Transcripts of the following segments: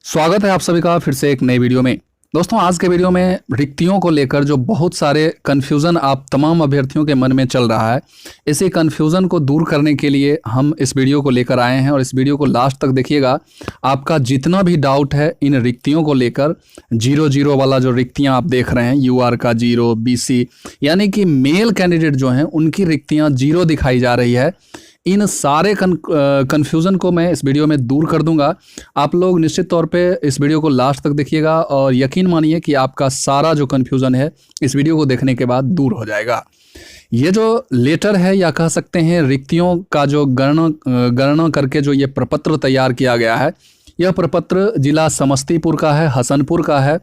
स्वागत है आप सभी का फिर से एक नई वीडियो में। दोस्तों, आज के वीडियो में रिक्तियों को लेकर जो बहुत सारे कन्फ्यूज़न आप तमाम अभ्यर्थियों के मन में चल रहा है, इसी कन्फ्यूज़न को दूर करने के लिए हम इस वीडियो को लेकर आए हैं और इस वीडियो को लास्ट तक देखिएगा। आपका जितना भी डाउट है इन रिक्तियों को लेकर, 0-0 वाला जो रिक्तियां आप देख रहे हैं, यूआर का 0, बीसी यानी कि मेल कैंडिडेट जो हैं उनकी रिक्तियाँ 0 दिखाई जा रही है। इन सारे कन्फ्यूज़न को मैं इस वीडियो में दूर कर दूंगा। आप लोग निश्चित तौर पे इस वीडियो को लास्ट तक देखिएगा और यकीन मानिए कि आपका सारा जो कन्फ्यूज़न है इस वीडियो को देखने के बाद दूर हो जाएगा। ये जो लेटर है या कह सकते हैं रिक्तियों का जो गणना करके जो ये प्रपत्र तैयार किया गया है, यह प्रपत्र जिला समस्तीपुर का है, हसनपुर का है।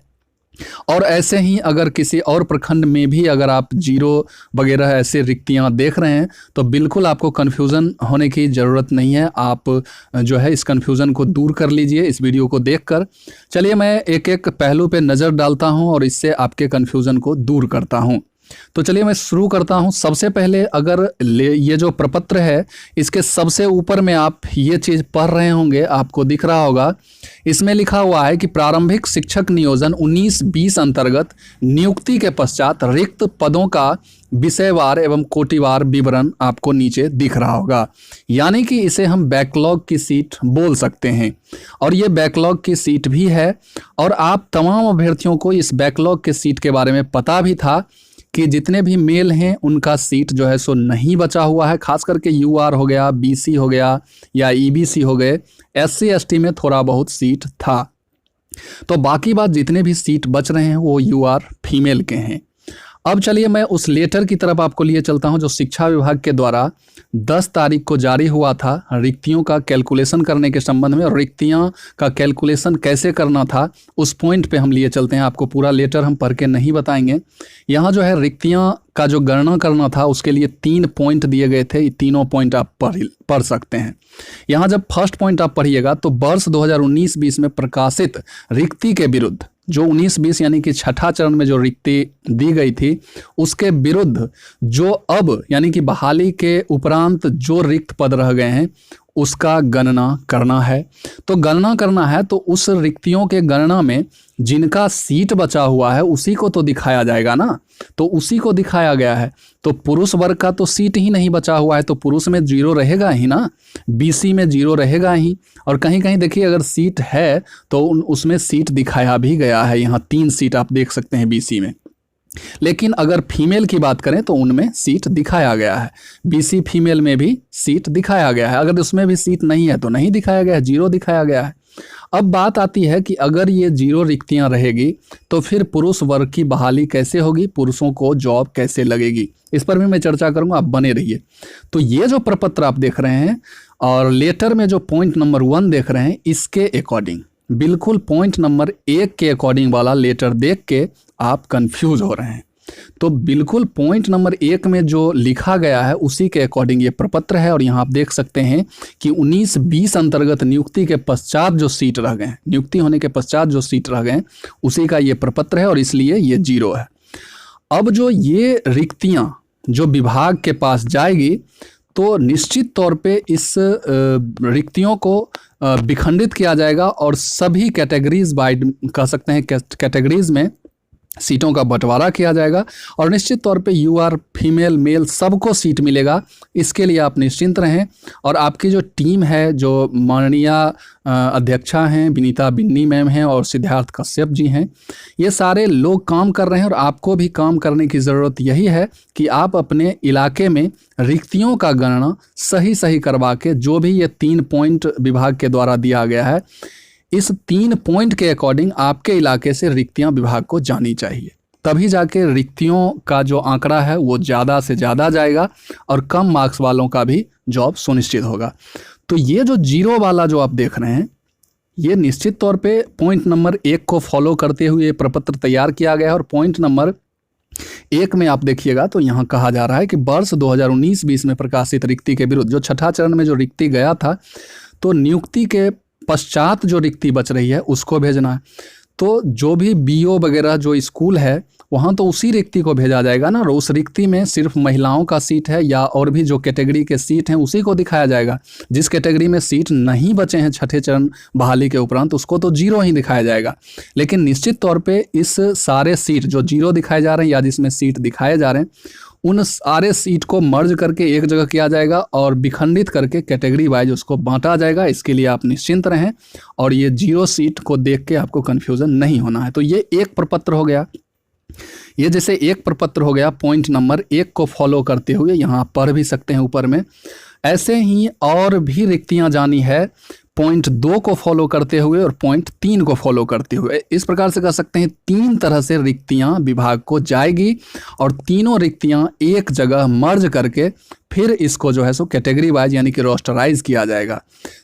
और ऐसे ही अगर किसी और प्रखंड में भी अगर आप 0 वगैरह ऐसे रिक्तियां देख रहे हैं तो बिल्कुल आपको कन्फ्यूज़न होने की ज़रूरत नहीं है। आप जो है इस कन्फ्यूज़न को दूर कर लीजिए इस वीडियो को देखकर। चलिए मैं एक एक पहलू पे नज़र डालता हूं और इससे आपके कन्फ्यूज़न को दूर करता हूं। तो चलिए मैं शुरू करता हूं। सबसे पहले अगर ये जो प्रपत्र है इसके सबसे ऊपर में आप ये चीज़ पढ़ रहे होंगे, आपको दिख रहा होगा, इसमें लिखा हुआ है कि प्रारंभिक शिक्षक नियोजन 19-20 अंतर्गत नियुक्ति के पश्चात रिक्त पदों का विषयवार एवं कोटिवार विवरण आपको नीचे दिख रहा होगा। यानी कि इसे हम बैकलॉग की सीट बोल सकते हैं और ये बैकलॉग की सीट भी है। और आप तमाम अभ्यर्थियों को इस बैकलॉग के सीट के बारे में पता भी था कि जितने भी मेल हैं उनका सीट जो है सो नहीं बचा हुआ है। खास करके यूआर हो गया, बीसी हो गया या ईबीसी हो गए, एससी एसटी में थोड़ा बहुत सीट था। तो बाकी बात जितने भी सीट बच रहे हैं वो यूआर फीमेल के हैं। अब चलिए मैं उस लेटर की तरफ आपको लिए चलता हूं जो शिक्षा विभाग के द्वारा 10 तारीख को जारी हुआ था रिक्तियों का कैलकुलेशन करने के संबंध में। और रिक्तियां का कैलकुलेशन कैसे करना था उस पॉइंट पे हम लिए चलते हैं। आपको पूरा लेटर हम पढ़ के नहीं बताएंगे। यहाँ जो है रिक्तियां का जो गणना करना था उसके लिए 3 पॉइंट दिए गए थे। ये तीनों पॉइंट आप पढ़ सकते हैं। यहाँ जब फर्स्ट पॉइंट आप पढ़िएगा तो वर्ष 2019-20 में प्रकाशित रिक्ति के विरुद्ध जो 19-20 यानी कि छठा चरण में जो रिक्ति दी गई थी उसके विरुद्ध जो अब यानी कि बहाली के उपरांत जो रिक्त पद रह गए हैं उसका गणना करना है। तो गणना करना है तो उस रिक्तियों के गणना में जिनका सीट बचा हुआ है उसी को तो दिखाया जाएगा ना। तो उसी को दिखाया गया है। तो पुरुष वर्ग का तो सीट ही नहीं बचा हुआ है तो पुरुष में 0 रहेगा ही ना, बीसी में 0 रहेगा ही। और कहीं कहीं देखिए अगर सीट है तो उसमें सीट दिखाया भी गया है। यहाँ 3 सीट आप देख सकते हैं बीसी में। लेकिन अगर फीमेल की बात करें तो उनमें सीट दिखाया गया है। बीसी फीमेल में भी सीट दिखाया गया है। अगर उसमें भी सीट नहीं है तो नहीं दिखाया गया है, 0 दिखाया गया है। अब बात आती है कि अगर ये 0 रिक्तियां रहेगी तो फिर पुरुष वर्ग की बहाली कैसे होगी, पुरुषों को जॉब कैसे लगेगी, इस पर भी मैं चर्चा करूंगा। आप बने रहिए। तो ये जो प्रपत्र आप देख रहे हैं और लेटर में जो पॉइंट नंबर 1 देख रहे हैं इसके अकॉर्डिंग, बिल्कुल पॉइंट नंबर 1 के अकॉर्डिंग वाला लेटर देख के आप कंफ्यूज हो रहे हैं। तो बिल्कुल पॉइंट नंबर 1 में जो लिखा गया है उसी के अकॉर्डिंग ये प्रपत्र है। और यहाँ आप देख सकते हैं कि 19-20 अंतर्गत नियुक्ति के पश्चात जो सीट रह गए, नियुक्ति होने के पश्चात जो सीट रह गए उसी का ये प्रपत्र है और इसलिए ये 0 है। अब जो ये रिक्तियां जो विभाग के पास जाएगी तो निश्चित तौर पे इस रिक्तियों को विखंडित किया जाएगा और सभी कैटेगरीज वाइड कह सकते हैं कैटेगरीज में सीटों का बंटवारा किया जाएगा और निश्चित तौर पे यूआर फीमेल मेल सबको सीट मिलेगा। इसके लिए आप निश्चिंत रहें। और आपकी जो टीम है, जो माननीय अध्यक्षा हैं विनीता बिन्नी मैम हैं और सिद्धार्थ कश्यप जी हैं, ये सारे लोग काम कर रहे हैं। और आपको भी काम करने की ज़रूरत यही है कि आप अपने इलाके में रिक्तियों का गणना सही करवा के जो भी ये 3 पॉइंट विभाग के द्वारा दिया गया है इस 3 पॉइंट के अकॉर्डिंग आपके इलाके से रिक्तियां विभाग को जानी चाहिए। तभी जाके रिक्तियों का जो आंकड़ा है वो ज़्यादा से ज़्यादा जाएगा और कम मार्क्स वालों का भी जॉब सुनिश्चित होगा। तो ये जो 0 वाला जो आप देख रहे हैं ये निश्चित तौर पे पॉइंट नंबर 1 को फॉलो करते हुए प्रपत्र तैयार किया गया है। और पॉइंट नंबर 1 में आप देखिएगा तो यहाँ कहा जा रहा है कि वर्ष 2019-20 में प्रकाशित रिक्ति के विरुद्ध जो छठा चरण में जो रिक्ति गया था तो नियुक्ति के पश्चात जो रिक्ति बच रही है उसको भेजना है। तो जो भी बीओ वगैरह जो स्कूल है वहाँ तो उसी रिक्ति को भेजा जाएगा ना, और उस रिक्ति में सिर्फ महिलाओं का सीट है या और भी जो कैटेगरी के सीट हैं उसी को दिखाया जाएगा। जिस कैटेगरी में सीट नहीं बचे हैं छठे चरण बहाली के उपरांत उसको तो 0 ही दिखाया जाएगा। लेकिन निश्चित तौर पे इस सारे सीट जो 0 दिखाए जा रहे हैं या जिसमें सीट दिखाए जा रहे हैं उन सारे सीट को मर्ज करके एक जगह किया जाएगा और विखंडित करके कैटेगरी वाइज उसको बांटा जाएगा। इसके लिए आप निश्चिंत रहें और ये 0 सीट को देख के आपको कन्फ्यूज़न नहीं होना है। तो ये एक प्रपत्र हो गया। ये जैसे एक प्रपत्र हो गया, पॉइंट नंबर 1 को फॉलो करते हुए यहाँ आप पढ़ भी सकते हैं ऊपर में। ऐसे ही और भी रिक्तियाँ जानी है पॉइंट 2 को फॉलो करते हुए और पॉइंट 3 को फॉलो करते हुए। इस प्रकार से कह सकते हैं 3 तरह से रिक्तियाँ विभाग को जाएगी और तीनों रिक्तियाँ एक जगह मर्ज करके फिर इसको जो है सो कैटेगरी वाइज यानी कि रोस्टराइज किया जाएगा।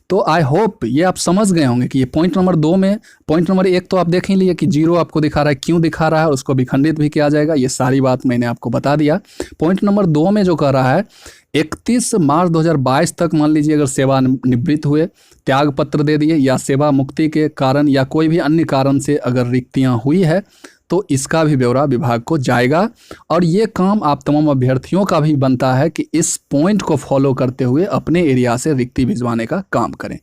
तो आई होप ये आप समझ गए होंगे कि ये पॉइंट नंबर 2 में, पॉइंट नंबर 1 तो आप देख ही लिए कि 0 आपको दिखा रहा है, क्यों दिखा रहा है और उसको विखंडित भी किया जाएगा। ये सारी बात मैंने आपको बता दिया। पॉइंट नंबर 2 में जो कह रहा है 31 मार्च 2022 तक मान लीजिए अगर सेवानिवृत्त हुए, त्याग पत्र दे दिए या सेवा मुक्ति के कारण या कोई भी अन्य कारण से अगर रिक्तियां हुई है तो इसका भी ब्यौरा विभाग को जाएगा। और ये काम आप तमाम अभ्यर्थियों का भी बनता है कि इस पॉइंट को फॉलो करते हुए अपने एरिया से रिक्ति भिजवाने का काम करें।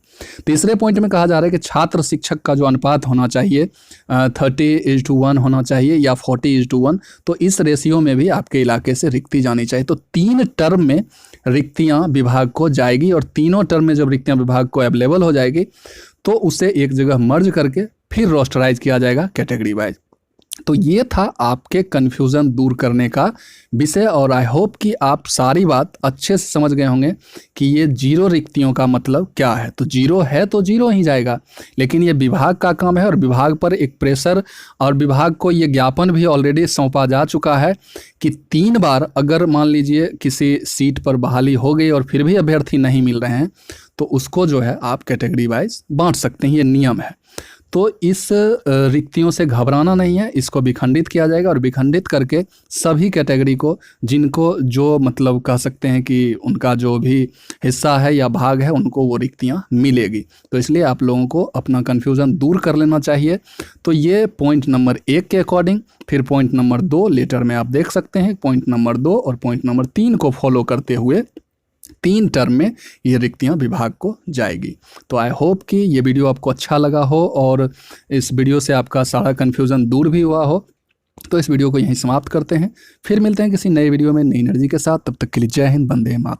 तीसरे पॉइंट में कहा जा रहा है कि छात्र शिक्षक का जो अनुपात होना चाहिए 30:1 होना चाहिए या 40:1, तो इस रेशियो में भी आपके इलाके से रिक्ति जानी चाहिए। तो 3 टर्म में रिक्तियाँ विभाग को जाएगी और तीनों टर्म में जब रिक्तियाँ विभाग को अवेलेबल हो जाएगी तो उसे एक जगह मर्ज करके फिर रोस्टराइज किया जाएगा कैटेगरी वाइज। तो ये था आपके कन्फ्यूज़न दूर करने का विषय और आई होप कि आप सारी बात अच्छे से समझ गए होंगे कि ये 0 रिक्तियों का मतलब क्या है। तो 0 है तो 0 ही जाएगा, लेकिन ये विभाग का काम है और विभाग पर एक प्रेशर और विभाग को ये ज्ञापन भी ऑलरेडी सौंपा जा चुका है कि 3 बार अगर मान लीजिए किसी सीट पर बहाली हो गई और फिर भी अभ्यर्थी नहीं मिल रहे हैं तो उसको जो है आप कैटेगरी वाइज बांट सकते हैं, ये नियम है। तो इस रिक्तियों से घबराना नहीं है, इसको विखंडित किया जाएगा और विखंडित करके सभी कैटेगरी को जिनको जो मतलब कह सकते हैं कि उनका जो भी हिस्सा है या भाग है उनको वो रिक्तियाँ मिलेगी। तो इसलिए आप लोगों को अपना कन्फ्यूज़न दूर कर लेना चाहिए। तो ये पॉइंट नंबर 1 के अकॉर्डिंग, फिर पॉइंट नंबर 2 लेटर में आप देख सकते हैं, पॉइंट नंबर 2 और पॉइंट नंबर 3 को फॉलो करते हुए 3 टर्म में ये रिक्तियाँ विभाग को जाएगी। तो आई होप कि ये वीडियो आपको अच्छा लगा हो और इस वीडियो से आपका सारा कन्फ्यूज़न दूर भी हुआ हो। तो इस वीडियो को यहीं समाप्त करते हैं, फिर मिलते हैं किसी नए वीडियो में नई एनर्जी के साथ। तब तक के लिए जय हिंद, वंदे मातरम।